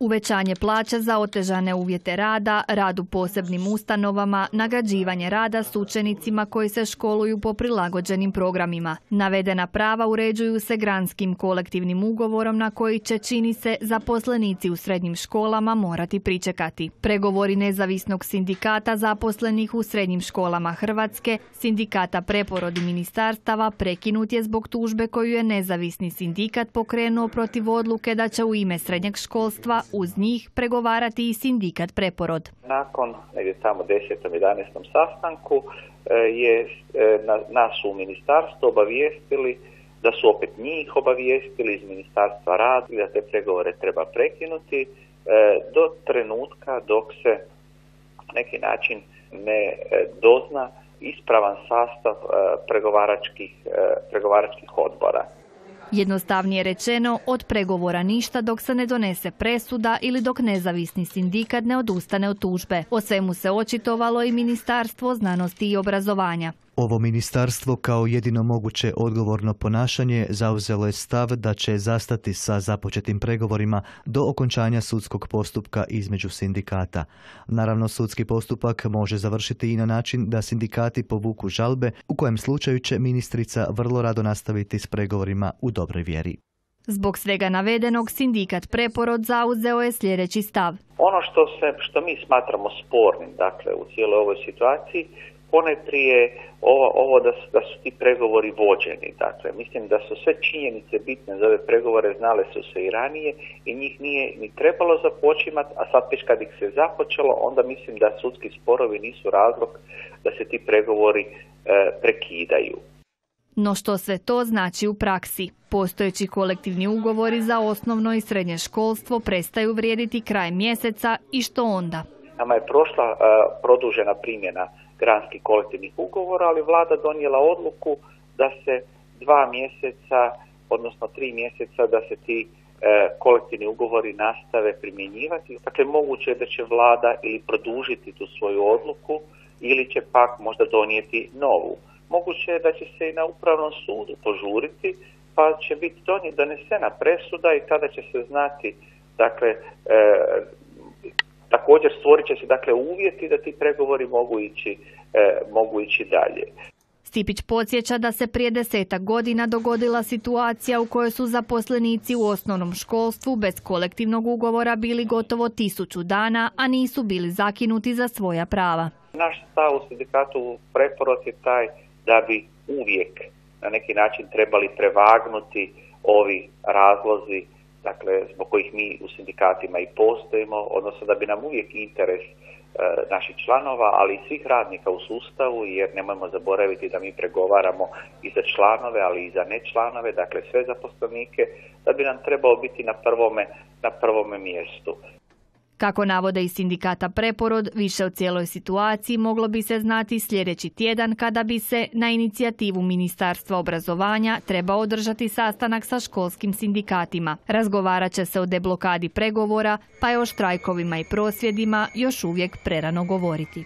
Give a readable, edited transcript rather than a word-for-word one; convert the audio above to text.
Uvećanje plaća za otežane uvjete rada, rad u posebnim ustanovama, nagrađivanje rada s učenicima koji se školuju po prilagođenim programima. Navedena prava uređuju se granskim kolektivnim ugovorom na koji će, čini se, zaposlenici u srednjim školama morati pričekati. Pregovori nezavisnog sindikata zaposlenih u srednjim školama Hrvatske, sindikata Preporod i ministarstava, prekinut je zbog tužbe koju je nezavisni sindikat pokrenuo protiv odluke da će u ime srednjeg školstva uz njih pregovarati i sindikat Preporod. Nakon negdje tamo 10. 11. sastanku je nas u ministarstvu obavijestili, da su opet njih obavijestili iz ministarstva rada da te pregovore treba prekinuti do trenutka dok se na neki način ne dozna ispravan sastav pregovaračkih odbora. Jednostavnije rečeno, od pregovora ništa dok se ne donese presuda ili dok nezavisni sindikat ne odustane od tužbe. O svemu se očitovalo i Ministarstvo znanosti i obrazovanja. Ovo ministarstvo kao jedino moguće odgovorno ponašanje zauzelo je stav da će zastati sa započetim pregovorima do okončanja sudskog postupka između sindikata. Naravno, sudski postupak može završiti i na način da sindikati povuku žalbe, u kojem slučaju će ministrica vrlo rado nastaviti s pregovorima u dobroj vjeri. Zbog svega navedenog, sindikat Preporod zauzeo je sljedeći stav. Ono što mi smatramo spornim, dakle, u cijeloj ovoj situaciji, ponajprije ovo da su ti pregovori vođeni. Dakle, mislim da su sve činjenice bitne za ove pregovore, znale su se i ranije i njih nije ni trebalo započimati, a sad već kad ih se započelo, onda mislim da sudski sporovi nisu razlog da se ti pregovori prekidaju. No što sve to znači u praksi? Postojeći kolektivni ugovori za osnovno i srednje školstvo prestaju vrijediti krajem mjeseca i što onda? Nama je prošla produžena primjena granskih kolektivnih ugovora, ali vlada donijela odluku da se 2 mjeseca, odnosno 3 mjeseca, da se ti kolektivni ugovori nastave primjenjivati. Dakle, moguće je da će vlada ili produžiti tu svoju odluku ili će pak možda donijeti novu. Moguće je da će se i na upravnom sudu požuriti, pa će biti donesena presuda i tada će se znati, dakle, također stvorit će se uvjeti da ti pregovori mogu ići dalje. Stipić podsjeća da se prije 10 godina dogodila situacija u kojoj su zaposlenici u osnovnom školstvu bez kolektivnog ugovora bili gotovo 1000 dana, a nisu bili zakinuti za svoja prava. Naš stav u sindikatu Preporod je taj da bi uvijek na neki način trebali prevagnuti ovi razlozi, dakle, zbog kojih mi u sindikatima i postojimo, odnosno da bi nam uvijek interes naših članova, ali i svih radnika u sustavu, jer nemojmo zaboraviti da mi pregovaramo i za članove, ali i za nečlanove, dakle sve zaposlenike, da bi nam trebao biti na prvome mjestu. Kako navode iz sindikata Preporod, više o cijeloj situaciji moglo bi se znati sljedeći tjedan kada bi se na inicijativu Ministarstva obrazovanja trebao održati sastanak sa školskim sindikatima. Razgovarat će se o deblokadi pregovora, pa je o štrajkovima i prosvjedima još uvijek prerano govoriti.